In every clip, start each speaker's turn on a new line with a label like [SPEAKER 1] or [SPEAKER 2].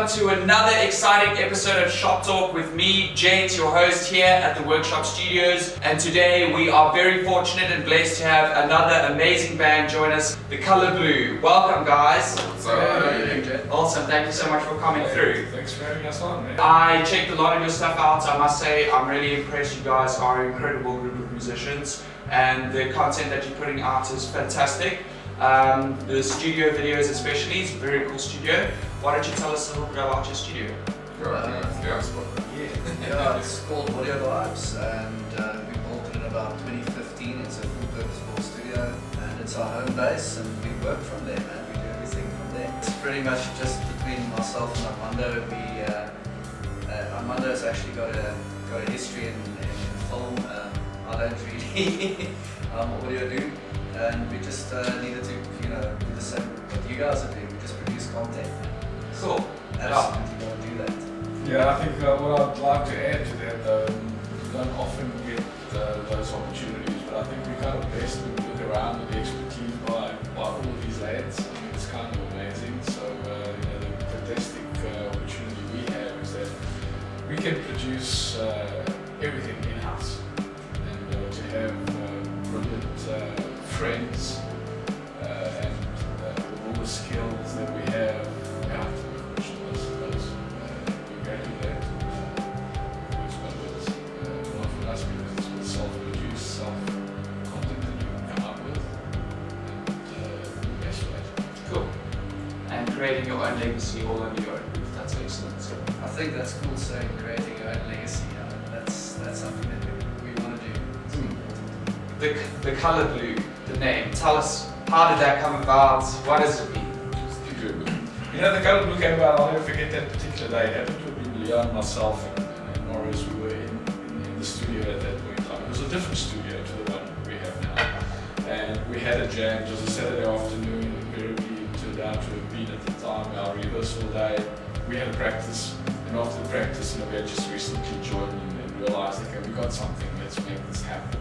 [SPEAKER 1] To another exciting episode of Shop Talk with me, James, your host here at the Workshop Studios. And today we are very fortunate and blessed to have another amazing band join us, TheColorBlew. Welcome, guys. Awesome, thank you so much for coming through.
[SPEAKER 2] Thanks for having us on, man.
[SPEAKER 1] I checked a lot of your stuff out. I must say I'm really impressed. You guys are an incredible group of musicians and the content that you're putting out is fantastic. The studio videos especially, it's a very cool studio. Why don't you tell us a little bit about your studio?
[SPEAKER 3] Yeah, it's called Audio Vibes and we built it in about 2015. It's a full-purpose full studio and it's our home base and we work from there, man. We do everything from there. It's pretty much just between myself and Armando. Armando's actually got a history in film. I don't really audio do. And we just needed to, do the same what you guys are doing. We just produce content.
[SPEAKER 1] Cool.
[SPEAKER 3] Absolutely don't do that.
[SPEAKER 2] Yeah, I think what I'd like to add to that, we don't often get those opportunities, but I think we kind of blessed when we look around with the expertise by all of these lads. I mean, it's kind of amazing. So, the fantastic opportunity we have is that we can produce everything in-house. And to have brilliant friends and with all the skills that we have, I suppose we value that. Works wonders. Not for us because it's with self-produced, self-content that you can come up with. And best for that.
[SPEAKER 1] Cool. And creating your own legacy all under your own roof. That's excellent. So
[SPEAKER 3] I think that's cool saying creating your own legacy. That's something that we want to do.
[SPEAKER 1] TheColorBlew, the name. Tell us, how did that come about? What does it mean?
[SPEAKER 2] TheColorBlew came about. I'll never forget that particular day. It happened to have been Leon, myself, and Morris. We were in the studio at that point in time. It was a different studio to the one we have now. And we had a jam. It was a Saturday afternoon. Invariably it turned out to have been at the time our rehearsal day. We had a practice, and after the practice, we had just recently joined and realized, okay, we got something. Let's make this happen.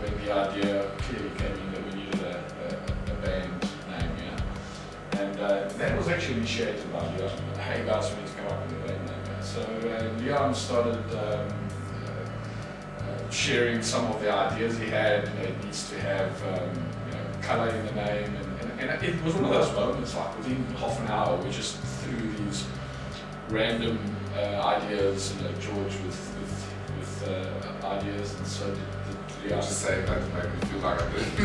[SPEAKER 2] When the idea clearly came in that we needed a band name, and that was actually initiated by Leon. Hey guys, we need to come up with a band name. So Leon started sharing some of the ideas he had. It needs to have color in the name, and it was one of those moments like within half an hour we just threw these random ideas, George with ideas, and so did
[SPEAKER 4] Yeah, just saying that to make me feel like I'm doing
[SPEAKER 2] He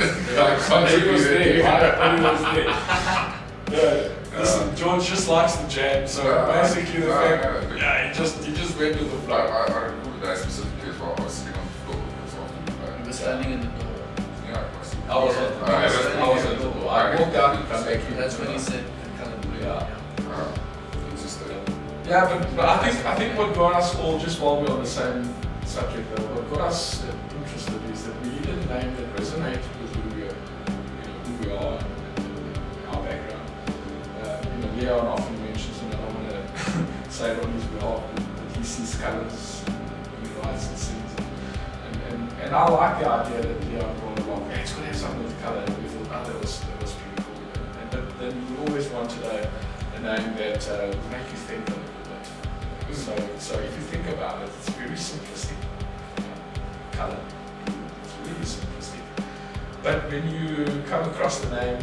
[SPEAKER 2] was there, right? He was there. Yeah. Listen, George just likes the jam, so basically the fact, he just went with the flow.
[SPEAKER 4] I recall the day specifically as well. I was sitting on the floor after
[SPEAKER 3] We were standing in the door.
[SPEAKER 4] Yeah,
[SPEAKER 2] I was at the door. I walked out and come back in.
[SPEAKER 3] That's when he said TheColorBlew.
[SPEAKER 2] Yeah, but I think what got us all, just while we're on the same subject though, what got us interested is that we needed a name that resonated with who we are and our background. Leon often mentions, and I don't want to say it on his behalf, but he sees colours when he writes and sings. And I like the idea that Leon brought along, hey, it's going to have something with colour, and we thought, that was pretty cool. But then we always wanted a name that would make you think a little bit. So if you think about it, it's very simplistic. Colour, it's really simplistic. But when you come across the name,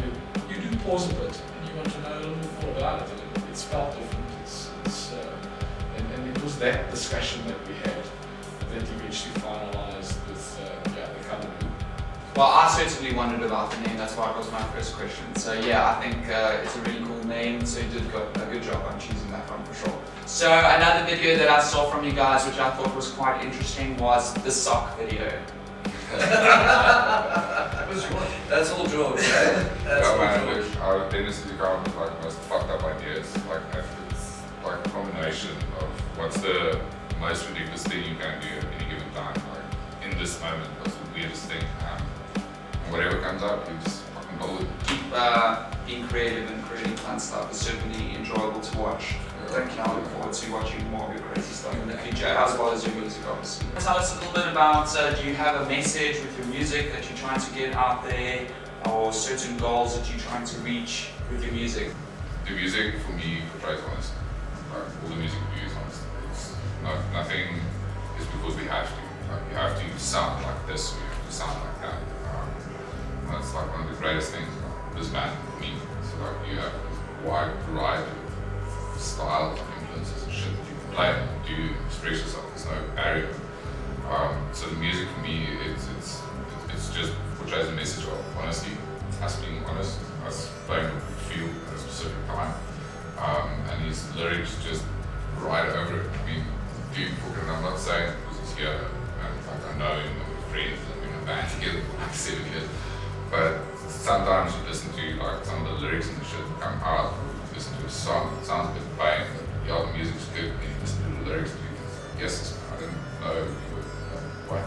[SPEAKER 2] you do pause a bit and you want to know a little bit more about it. And it's spelled different. And it was that discussion that we had that eventually finalized with TheColorBlew.
[SPEAKER 1] Well, I certainly wondered about the name, that's why it was my first question. So yeah, I think it's a really cool name, so you did a good job on choosing that one for sure. So another video that I saw from you guys, which I thought was quite interesting, was the sock video.
[SPEAKER 3] That's all George, right? That's all
[SPEAKER 4] man,
[SPEAKER 3] George.
[SPEAKER 4] look, our tendency to come with like most fucked up ideas. Like it's like a combination of what's the most ridiculous thing you can do at any given time. Like in this moment, what's the weirdest thing? And whatever comes up, you just fucking roll with it.
[SPEAKER 1] Keep being creative and creating fun stuff. It's certainly enjoyable to watch. Thank you. I look forward to watching more of your crazy stuff in the future, as well as your music, obviously. Tell us a little bit about, do you have a message with your music that you're trying to get out there, or certain goals that you're trying to reach with your music?
[SPEAKER 4] The music for me portrays honesty. Like all the music we use is honest. It's nothing is because we have to. Like you have to sound like this, or you have to sound like that. That's like one of the greatest things about this band for me. So like you have a wide variety of styles and influences and shit that you can play and do, express yourself. There's no barrier. So the music for me, it's just portrays a message of honesty. It's us being honest, us playing what we feel at a specific time. And his lyrics just right over it. I mean, dude, fucking, I'm not saying because he's here and like I know him and we're friends and we're in a band together for like 7 years. But sometimes you listen to like some of the lyrics and the shit that come out, you listen to a song, it sounds a bit vain, but yeah, the music's good, and you listen to the lyrics and you think, yes, I didn't know you were what,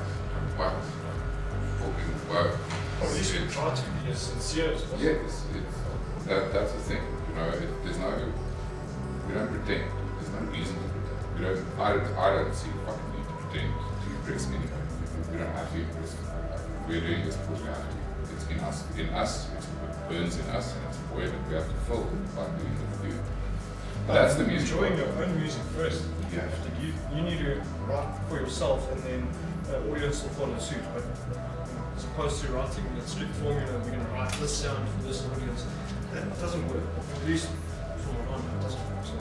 [SPEAKER 4] fucking what.
[SPEAKER 2] Or at least we try to be as sincere as possible.
[SPEAKER 4] Yes, that's the thing, you know, we don't pretend, there's no reason to pretend. I don't see fucking need to pretend to impress anyone. We don't have to impress anyone. We're doing this because we have to. It's in us, it burns in us, and it's a void that we have to fill by doing what we do. But that's the music.
[SPEAKER 5] Enjoying your own music first.
[SPEAKER 4] Yeah.
[SPEAKER 5] You need to write for yourself, and then the audience will follow suit. But as opposed to writing a strict formula, we're going to write this sound for this audience. That doesn't work. At least from what I know, it doesn't work. So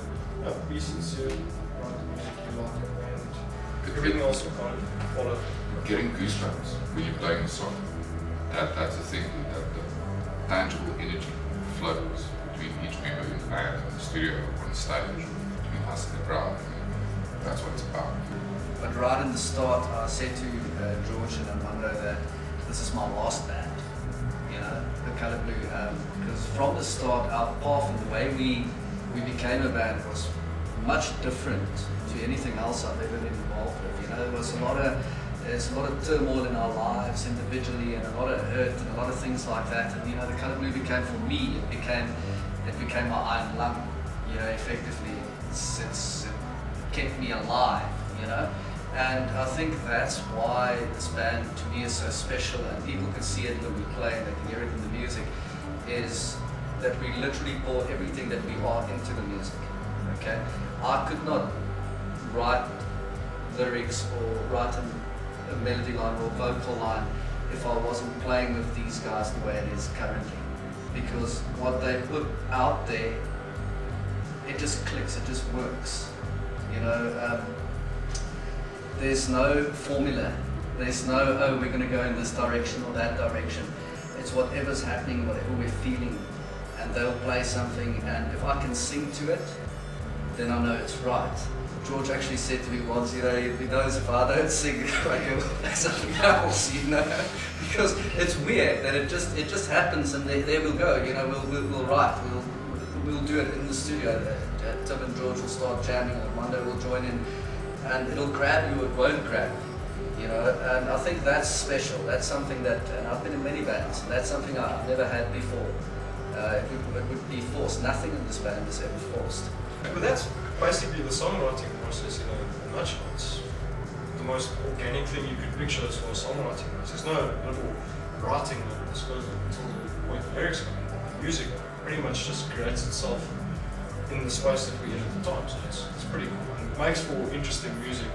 [SPEAKER 5] be sincere, write the music you like, and everything else will kind of follow.
[SPEAKER 4] Getting goosebumps when you're playing the song. That's the thing, that the tangible energy flows between each member in the band, in the studio, on the stage, between us and the crowd. And that's what it's about.
[SPEAKER 3] But right in the start, I said to George and Armando that this is my last band, you know, TheColorBlew, because from the start, our path and the way we became a band was much different to anything else I've ever been involved with. You know, there's a lot of turmoil in our lives individually, and a lot of hurt and a lot of things like that. And you know, TheColorBlew became, for me, it became my iron lung. You know, effectively, it kept me alive. You know, and I think that's why this band to me is so special, and people can see it when we play, and they can hear it in the music. Is that we literally pour everything that we are into the music. Okay, I could not write lyrics or write a melody line or vocal line if I wasn't playing with these guys the way it is currently, because what they put out there, it just clicks, it just works. You know, there's no formula, there's no, oh, we're going to go in this direction or that direction. It's whatever's happening, whatever we're feeling, and they'll play something, and if I can sing to it, then I know it's right. George actually said to me once, you know, he knows if I don't sing, like, he'll play something else, you know, because it's weird that it just happens, and there we'll go, you know, we'll write, we'll do it in the studio. Tim and George will start jamming, and Armando will join in, and it'll grab you, it won't grab you, you know, and I think that's special. That's something that, and I've been in many bands, and that's something I've never had before. It would be forced. Nothing in this band is ever forced.
[SPEAKER 5] But that's basically the songwriting process in a nutshell. It's the most organic thing you could picture as far as songwriting goes. There's no little writing that goes until the point the lyrics come in. The music pretty much just creates itself in the space that we're in at the time. So it's pretty cool. And it makes for interesting music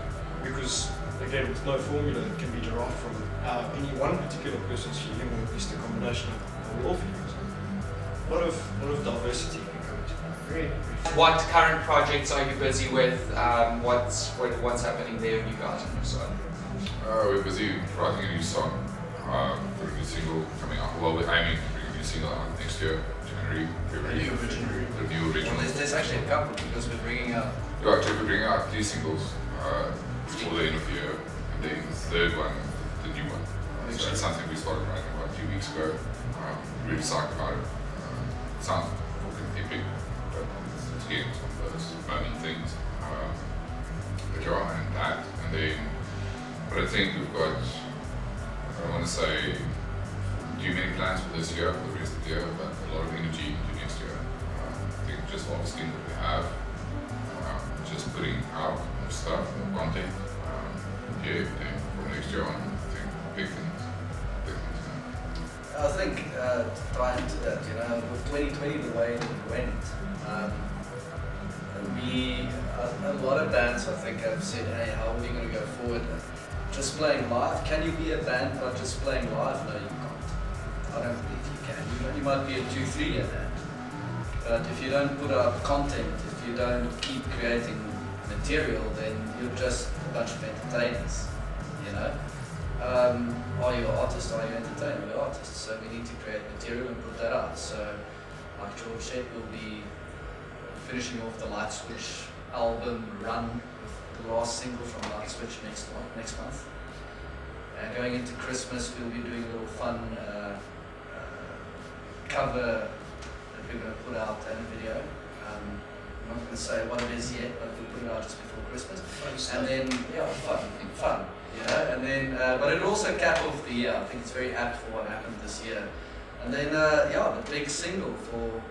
[SPEAKER 5] because again, with no formula that can be derived from any one particular person's feeling, or at least a combination of all feelings. A lot of diversity can come into that. Very, very.
[SPEAKER 1] What current projects are you busy with? What's happening there with you guys on your side?
[SPEAKER 4] We're busy writing a new song, for a new single coming out. Well, we're aiming to bring a new single out next year, January, February. The new original.
[SPEAKER 3] Well, there's actually a couple because we're bringing out.
[SPEAKER 4] Yeah, actually, we're bringing out 2 singles before the end of the year, and then the third one, the new one. So that's something we started writing about 2 weeks ago. Really psyched about it. It sounds fucking epic, but it's getting some of those moaning things. But yeah, and that, and then, but I think we've got, I don't want to say too many plans for this year, for the rest of the year, but a lot of energy into next year. I think just obviously that we have, just putting out more stuff, more content. Yeah, and from next year on, I think big things.
[SPEAKER 3] I think to tie into that, with 2020 the way it went, a lot of bands I think have said, hey, how are you going to go forward? Just playing live, can you be a band by just playing live? No, you can't. I don't believe you can. You might be a 2-3 year band, but if you don't put out content, if you don't keep creating material, then you're just a bunch of entertainers, Are you an artist, are you an entertainer? We're artists, so we need to create material and put that out. So, like George said, we'll be finishing off the Light Switch album run with the last single from Light Switch next month. And going into Christmas, we'll be doing a little fun cover that we're going to put out and a video. I'm not going to say what it is yet, but we'll put it out just before Christmas. And then, fun. And then, but it'll also cap off the year. I think it's very apt for what happened this year. And then, the big single for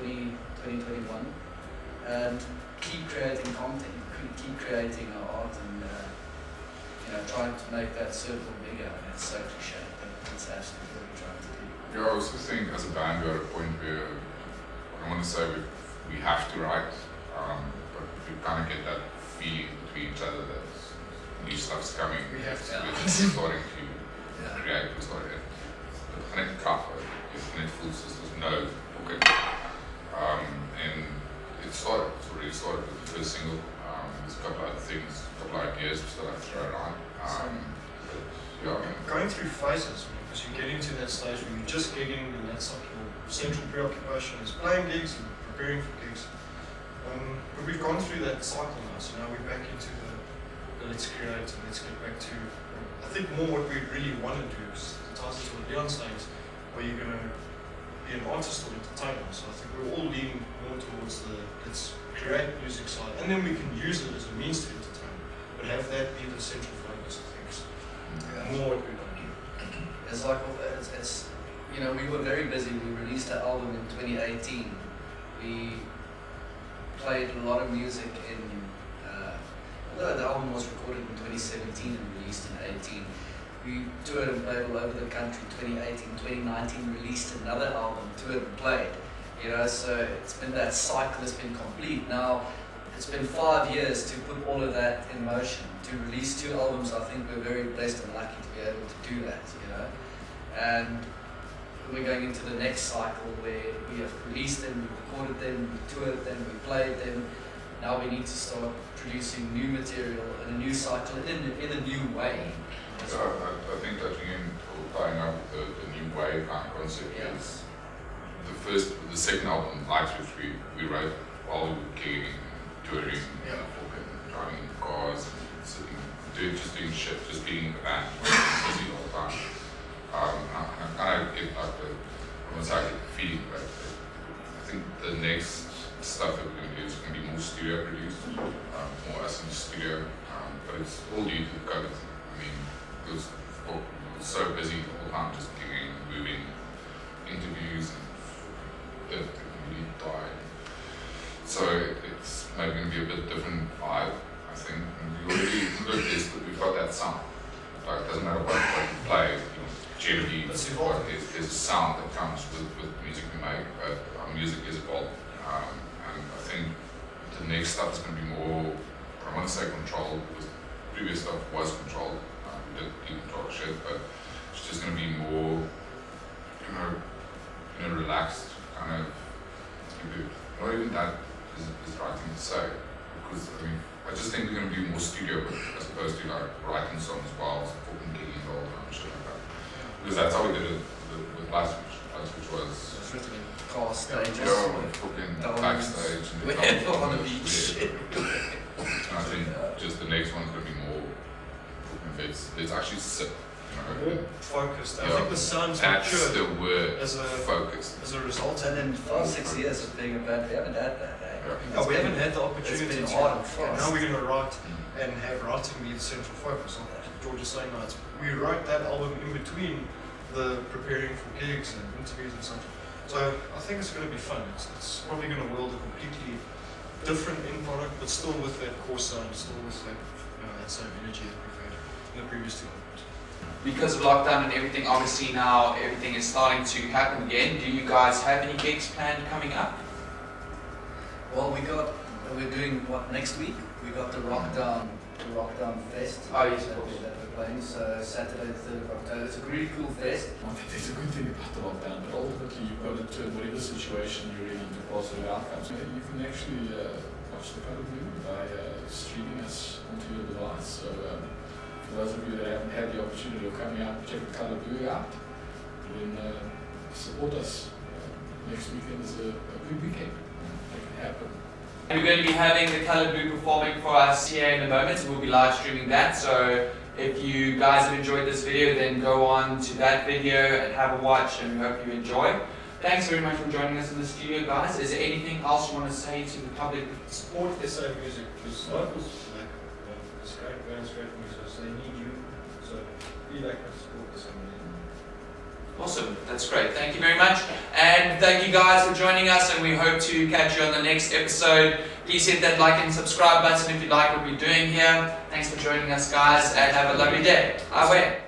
[SPEAKER 3] 2021, and keep creating content, keep creating our art, and trying to make that circle bigger. And it's so cliche, but it's absolutely what we're trying to do.
[SPEAKER 4] Yeah, I was just thinking, as a band, we're at a point where I don't want to say we have to write, but we kind of get that feeling between each other that new stuff's coming.
[SPEAKER 3] We have to.
[SPEAKER 4] We're starting to create. We're starting to connect cover. It's connect full systems. No, okay. And it's already started with the first single. There's a couple other things, a couple of ideas we still have to throw around.
[SPEAKER 5] Going through phases, because you get into that stage where you're just gigging, and that's like your central preoccupation is playing gigs and preparing for gigs. But we've gone through that cycle now, so now we're back into the let's create and let's get back to, I think, more what we really want to do, is it ties into what Leon's saying, is, are you going to be an artist or entertainer? So I think we're all leaning more towards the let's create music side, and then we can use it as a means to entertain, but have that be the central focus of things. More what we want to do.
[SPEAKER 3] It's like, we were very busy. We released an album in 2018. We played a lot of music although the album was recorded in 2017 and released in 2018. We toured and played all over the country. 2018, 2019 released another album, toured and played. So it's been that cycle has been complete. Now it's been 5 years to put all of that in motion. To release 2 albums, I think we're very blessed and lucky to be able to do that. And we're going into the next cycle where we have released them, we recorded them, we toured them, we played them. Now we need to start producing new material in a new cycle, in a new way.
[SPEAKER 4] So I think that again, tying up with the new wave kind of concept is the second album, Light Switch, we wrote while we were gigging, touring, driving in cars, just doing shit, just being in the band, busy all the time. I get like the feeling, but I think the next stuff that we're going to do is going to be more studio produced, more us in the studio, but it's all due to COVID. I mean, because we're so busy all the time just gigging, moving, interviews, and it really died. So it's maybe going to be a bit different vibe, I think. And we already looked this, but we've got that sound. Like, it doesn't matter what you play, generally there's a sound that comes with music we make, but our music is evolved. And I think the next stuff is going to be more, I want to say controlled, because previous stuff was controlled. We did control shit, but it's just going to be more, relaxed kind of. Not even that is the right thing to say, because I just think we're going to be more studio work as opposed to like writing songs while fucking gigging all the time and shit like that. Because that's how we did it with Last Switch was.
[SPEAKER 3] It's written in car stages.
[SPEAKER 4] Go fucking backstage and
[SPEAKER 3] We're on the beach.
[SPEAKER 4] and I think just the next one's gonna be more fucking it's actually sick,
[SPEAKER 5] Focused. I
[SPEAKER 4] Yeah.
[SPEAKER 5] think the sound's
[SPEAKER 4] That's
[SPEAKER 5] matured
[SPEAKER 4] the word,
[SPEAKER 5] as a
[SPEAKER 4] focused.
[SPEAKER 5] result.
[SPEAKER 3] And in 5-6 years of being a band, we haven't had that, eh?
[SPEAKER 4] Yeah.
[SPEAKER 5] No, we haven't had the
[SPEAKER 3] It's
[SPEAKER 5] opportunity
[SPEAKER 3] been
[SPEAKER 5] to.
[SPEAKER 3] hard and
[SPEAKER 5] And
[SPEAKER 3] fast.
[SPEAKER 5] now we're going to write and have writing be the central focus. Like George is saying, we wrote that album in between the preparing for gigs and interviews and something. So I think it's going to be fun. It's probably going to wield a completely different end product, but still with that core sound, still with that, that same energy that we've had in the previous two albums.
[SPEAKER 1] Because of lockdown and everything, obviously now everything is starting to happen again. Do you guys have any gigs planned coming up?
[SPEAKER 3] Well, we're doing what next week? We got the Rockdown Fest.
[SPEAKER 1] Oh, yes, of
[SPEAKER 3] that
[SPEAKER 1] course.
[SPEAKER 3] we're playing. So Saturday, the 3rd of October. It's a really cool fest.
[SPEAKER 2] I think there's a good thing about the lockdown, but ultimately you've got to turn whatever situation you're in into positive outcomes. You can actually watch TheColorBlew by streaming us onto your device. So for those of you that haven't had the opportunity of coming out and check TheColorBlew out, then support us. Next weekend is a good weekend. Make it happen.
[SPEAKER 1] We're going to be having TheColorBlew performing for us here in a moment, so we'll be live streaming that. So if you guys have enjoyed this video, then go on to that video and have a watch, and we hope you enjoy. Thanks very much for joining us in the studio, guys. Is there anything else you want to say to the public?
[SPEAKER 5] Support SA music, because locals, it's great bands, great musicians, they need you. So be like and support SA music.
[SPEAKER 1] Awesome, that's great. Thank you very much. And thank you guys for joining us, and we hope to catch you on the next episode. Please hit that like and subscribe button if you like what we're doing here. Thanks for joining us, guys, and have a lovely day. Away.